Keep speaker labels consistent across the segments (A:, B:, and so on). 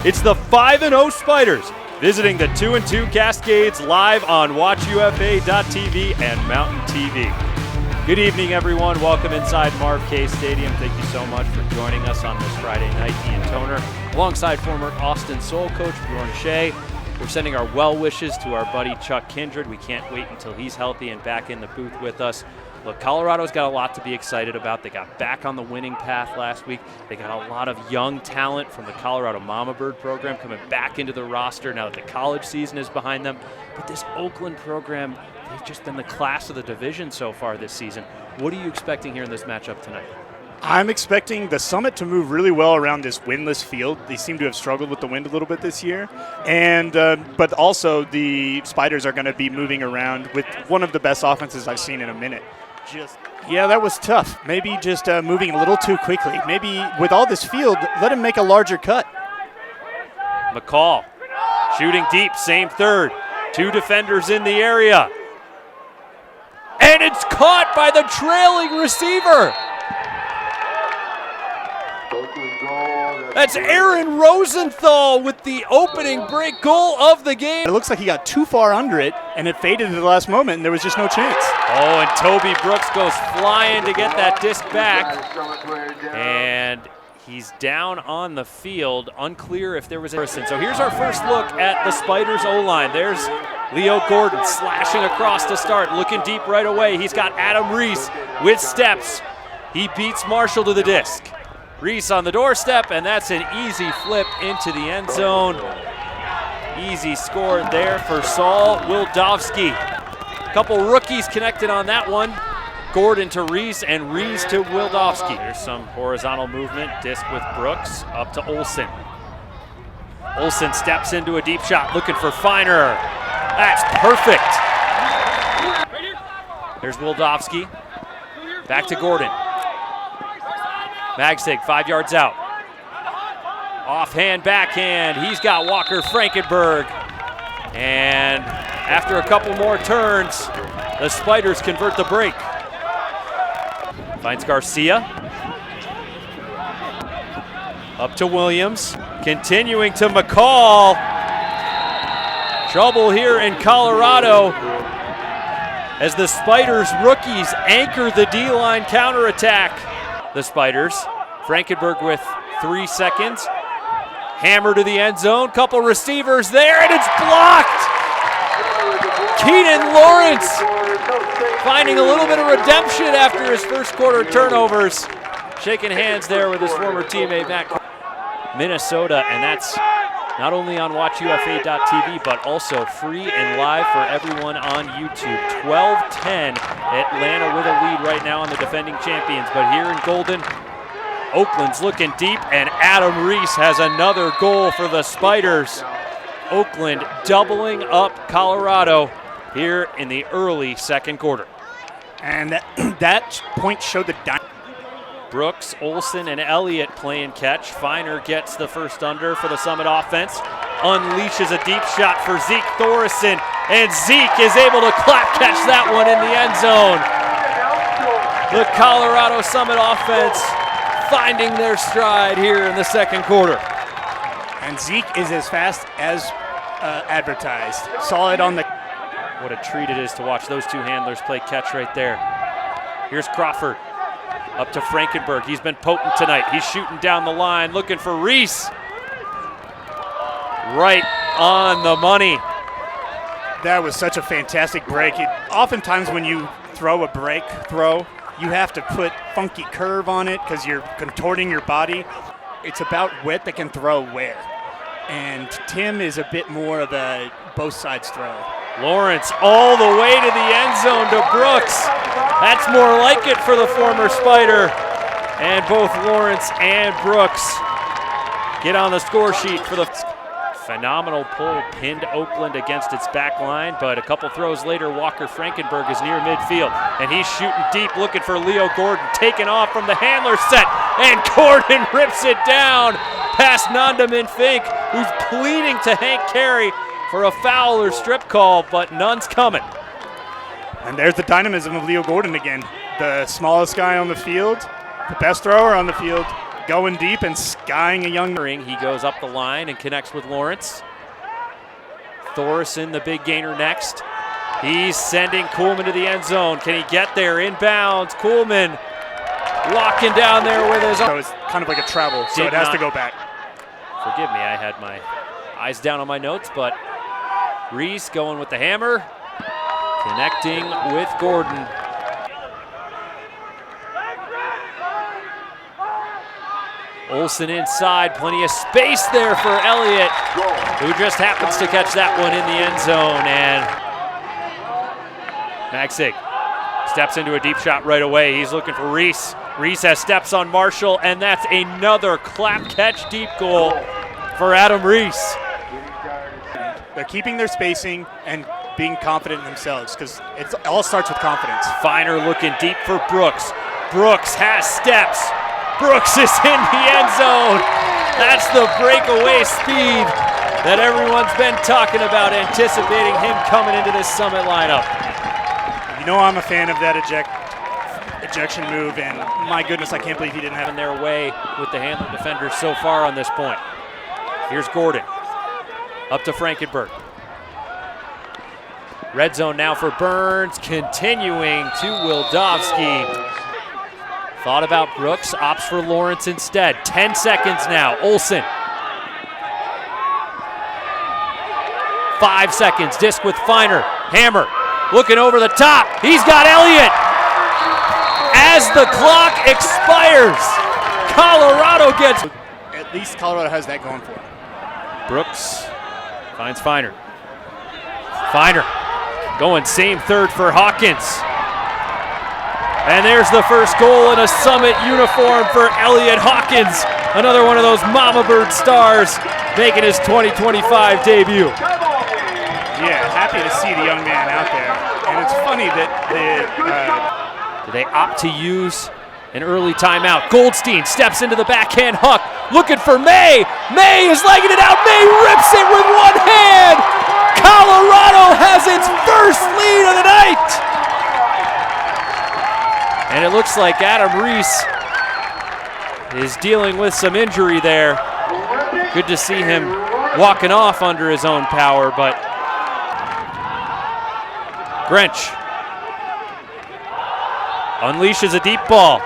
A: It's the 5-0 Spiders visiting the 2-2 Cascades live on WatchUFA.tv and Mountain TV. Good evening, everyone. Welcome inside Marv K Stadium. Thank you so much for joining us on this Friday night. Ian Toner, alongside former Austin Soul coach Bjorn Shea. We're sending our well wishes to our buddy Chuck Kindred. We can't wait until he's healthy and back in the booth with us. Look, Colorado's got a lot to be excited about. They got back on the winning path last week. They got a lot of young talent from the Colorado Mama Bird program coming back into the roster now that the college season is behind them. But this Oakland program, they've just been the class of the division so far this season. What are you expecting here in this matchup tonight?
B: I'm expecting the Summit to move really well around this windless field. They seem to have struggled with the wind a little bit this year. And but also the Spiders are going to be moving around with one of the best offenses I've seen in a minute. Yeah, that was tough. Maybe just moving a little too quickly. Maybe with all this field, let him make a larger cut.
A: McCall shooting deep, same third. Two defenders in the area. And it's caught by the trailing receiver. That's Aaron Rosenthal with the opening break goal of the game.
B: It looks like he got too far under it, and it faded at the last moment, and there was just no chance.
A: Oh, and Toby Brooks goes flying to get that disc back. And he's down on the field. Unclear if there was a person. So here's our first look at the Spiders O-line. There's Leo Gordon slashing across to start, looking deep right away. He's got Adam Reese with steps. He beats Marshall to the disc. Reese on the doorstep, and that's an easy flip into the end zone. Easy score there for Saul Wildowski. A couple rookies connected on that one. Gordon to Reese and Reese to Wildowski. There's some horizontal movement, disc with Brooks, up to Olsen. Olsen steps into a deep shot, looking for Feiner. That's perfect. There's Wildowski. Back to Gordon. Magsig 5 yards out. Offhand, backhand. He's got Walker Frankenberg. And after a couple more turns, the Spiders convert the break. Finds Garcia. Up to Williams. Continuing to McCall. Trouble here in Colorado as the Spiders rookies anchor the D-line counterattack. The Spiders, Frankenberg with 3 seconds. Hammer to the end zone, couple receivers there, and it's blocked! Keenan Lawrence finding a little bit of redemption after his first quarter turnovers. Shaking hands there with his former teammate, Matt. Minnesota, and that's not only on WatchUFA.tv, but also free and live for everyone on YouTube. 12-10, Atlanta with a lead right now on the defending champions. But here in Golden, Oakland's looking deep, and Adam Reese has another goal for the Spiders. Oakland doubling up Colorado here in the early second quarter.
B: And that point showed the
A: Brooks, Olsen, and Elliott playing catch. Feiner gets the first under for the Summit offense. Unleashes a deep shot for Zeke Thoresen, and Zeke is able to clap catch that one in the end zone. The Colorado Summit offense finding their stride here in the second quarter.
B: And Zeke is as fast as advertised. Saw it on the...
A: What a treat it is to watch those two handlers play catch right there. Here's Crawford. Up to Frankenberg. He's been potent tonight. He's shooting down the line, looking for Reese. Right on the money.
B: That was such a fantastic break. Oftentimes when you throw a break throw, you have to put funky curve on it because you're contorting your body. It's about what they can throw where. And Tim is a bit more of a both sides throw.
A: Lawrence all the way to the end zone to Brooks. That's more like it for the former Spider. And both Lawrence and Brooks get on the score sheet for the phenomenal pull, pinned Oakland against its back line, but a couple throws later, Walker Frankenberg is near midfield, and he's shooting deep, looking for Leo Gordon, taken off from the handler set, and Gordon rips it down past Nandaman Fink, who's pleading to Hank Carey for a foul or strip call, but none's coming.
B: And there's the dynamism of Leo Gordon again. The smallest guy on the field, the best thrower on the field, going deep and skying a young.
A: He goes up the line and connects with Lawrence. Thorson, the big gainer, next. He's sending Kuhlman to the end zone. Can he get there? Inbounds. Kuhlman walking down there with his.
B: So it's kind of like a travel, so it has to go back.
A: Forgive me, I had my eyes down on my notes, but Reese going with the hammer, connecting with Gordon. Olsen inside, plenty of space there for Elliott, who just happens to catch that one in the end zone. And Maxig steps into a deep shot right away. He's looking for Reese. Reese has steps on Marshall, and that's another clap catch deep goal for Adam Reese.
B: They're keeping their spacing and being confident in themselves, because it all starts with confidence.
A: Finer looking deep for Brooks. Brooks has steps. Brooks is in the end zone. That's the breakaway speed that everyone's been talking about, anticipating him coming into this Summit lineup.
B: You know I'm a fan of that ejection move, and my goodness, I can't believe he didn't have
A: in their way with the Handler defenders so far on this point. Here's Gordon, up to Frankenberg. Red zone now for Burns, continuing to Wildovsky. Thought about Brooks, opts for Lawrence instead. 10 seconds now, Olsen. 5 seconds, disc with Finer. Hammer, looking over the top. He's got Elliott. As the clock expires, Colorado gets.
B: At least Colorado has that going for him.
A: Brooks finds Finer. Finer going same third for Hawkins. And there's the first goal in a Summit uniform for Elliott Hawkins. Another one of those Mama Bird stars making his 2025 debut.
B: Yeah, happy to see the young man out there. And it's funny that
A: they opt to use an early timeout. Goldstein steps into the backhand hook, looking for May. May is legging it out. May rips it with one hand. Colorado has its first lead of the night. And it looks like Adam Reese is dealing with some injury there. Good to see him walking off under his own power, but Grench unleashes a deep ball.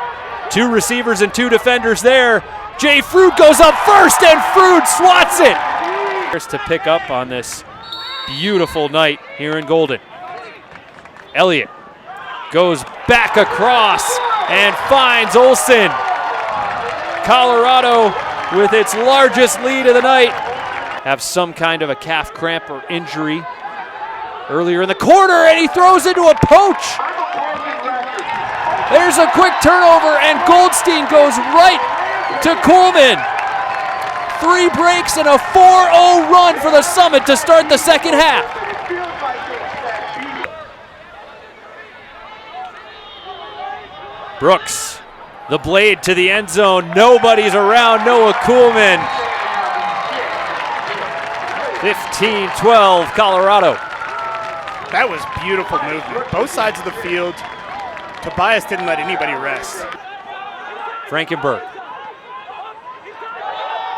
A: 2 receivers and 2 defenders there. Jay Fruit goes up first, and Fruit swats it. To pick up on this beautiful night here in Golden. Elliott goes back across and finds Olsen. Colorado with its largest lead of the night. Have some kind of a calf cramp or injury earlier in the quarter, and he throws into a poach. There's a quick turnover, and Goldstein goes right to Kuhlman. 3 breaks and a 4-0 run for the Summit to start the second half. Brooks, the blade to the end zone. Nobody's around Noah Kuhlman. 15-12 Colorado.
B: That was beautiful movement. Both sides of the field. Tobias didn't let anybody rest.
A: Frankenberg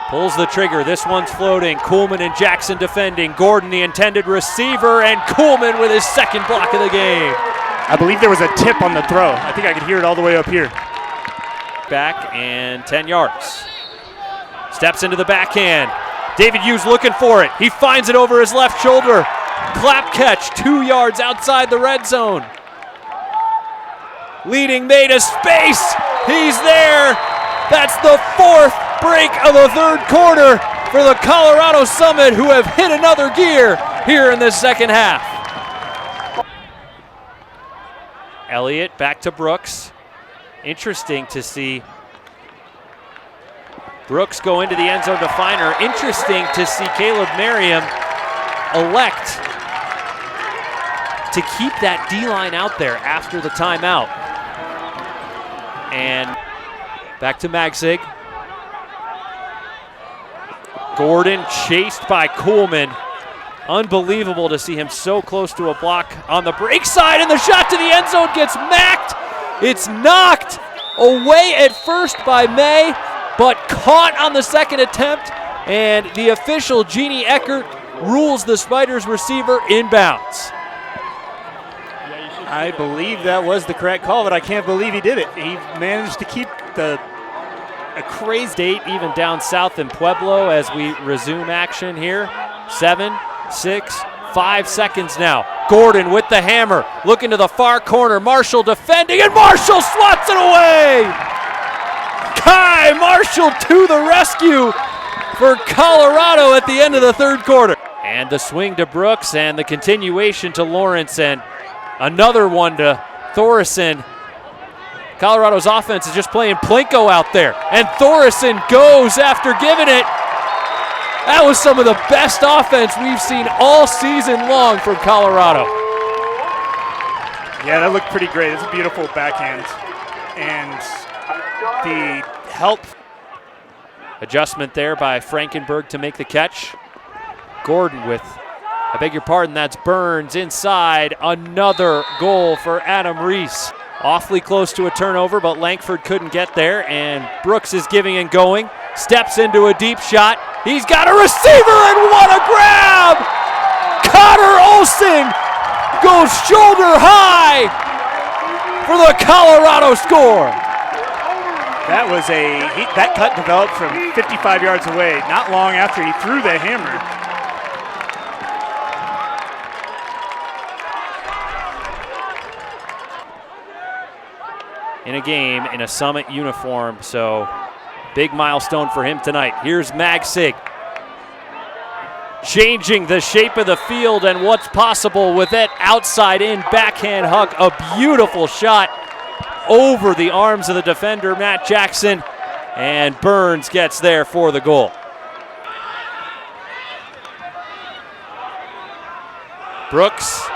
A: pulls the trigger. This one's floating. Kuhlman and Jackson defending. Gordon, the intended receiver, and Kuhlman with his second block of the game.
B: I believe there was a tip on the throw. I think I could hear it all the way up here.
A: Back and 10 yards. Steps into the backhand. David Hughes looking for it. He finds it over his left shoulder. Clap catch 2 yards outside the red zone. Leading May to space. He's there. That's the 4th break of the 3rd quarter for the Colorado Summit, who have hit another gear here in the second half. Elliott back to Brooks. Interesting to see Brooks go into the end zone to Finer. Interesting to see Caleb Merriam elect to keep that D-line out there after the timeout. And back to Magzig. Gordon chased by Kuhlman. Unbelievable to see him so close to a block on the break side, and the shot to the end zone gets macked. It's knocked away at first by May, but caught on the second attempt, and the official, Jeannie Eckert, rules the Spiders receiver inbounds.
B: I believe that was the correct call, but I can't believe he did it. He managed to keep a crazy
A: State even down south in Pueblo as we resume action here. 7, 6, 5 seconds now. Gordon with the hammer, looking to the far corner. Marshall defending, and Marshall swats it away! Kai Marshall to the rescue for Colorado at the end of the third quarter. And the swing to Brooks and the continuation to Lawrence, and another one to Thoresen. Colorado's offense is just playing Plinko out there, and Thoresen goes after giving it. That was some of the best offense we've seen all season long from Colorado.
B: Yeah, that looked pretty great. It's a beautiful backhand. And the help.
A: Adjustment there by Frankenberg to make the catch. Gordon with, I beg your pardon, that's Burns inside. Another goal for Adam Reese. Awfully close to a turnover, but Langford couldn't get there, and Brooks is giving and going. Steps into a deep shot. He's got a receiver, and what a grab! Connor Olsen goes shoulder high for the Colorado score.
B: That was that cut developed from 55 yards away, not long after he threw the hammer.
A: In a game in a Summit uniform, so big milestone for him tonight. Here's Magsig, changing the shape of the field and what's possible with that outside in backhand hook. A beautiful shot over the arms of the defender, Matt Jackson, and Burns gets there for the goal. Brooks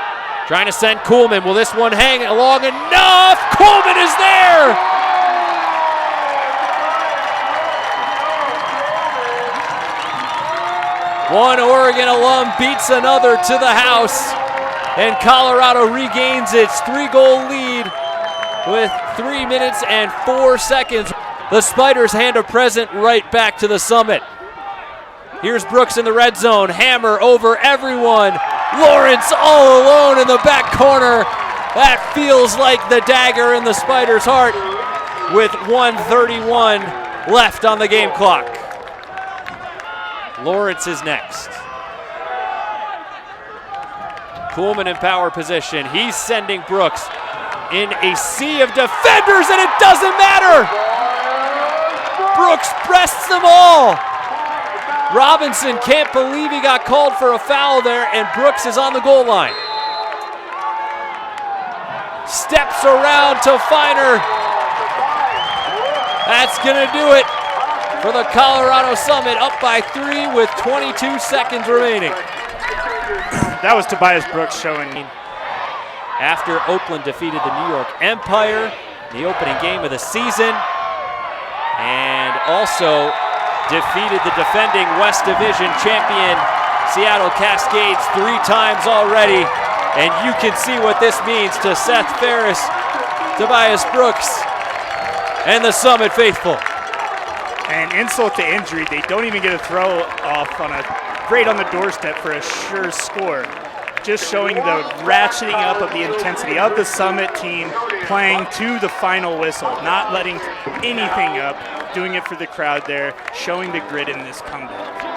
A: trying to send Kuhlman. Will this one hang along enough? Kuhlman is there! One Oregon alum beats another to the house, and Colorado regains its 3-goal lead with 3 minutes and 4 seconds. The Spiders hand a present right back to the Summit. Here's Brooks in the red zone, hammer over everyone. Lawrence all alone in the back corner. That feels like the dagger in the Spiders' heart with 1:31 left on the game clock. Lawrence is next. Kuhlman in power position. He's sending Brooks in a sea of defenders, and it doesn't matter. Brooks breasts them all. Robinson can't believe he got called for a foul there, and Brooks is on the goal line. Steps around to Feiner. That's gonna do it for the Colorado Summit, up by 3 with 22 seconds remaining.
B: That was Tobias Brooks showing.
A: After Oakland defeated the New York Empire, the opening game of the season, and also defeated the defending West Division champion Seattle Cascades 3 times already. And you can see what this means to Seth Ferris, Tobias Brooks, and the Summit faithful.
B: And insult to injury, they don't even get a throw off on right on the doorstep for a sure score. Just showing the ratcheting up of the intensity of the Summit team, playing to the final whistle, not letting anything up, doing it for the crowd there, showing the grit in this comeback.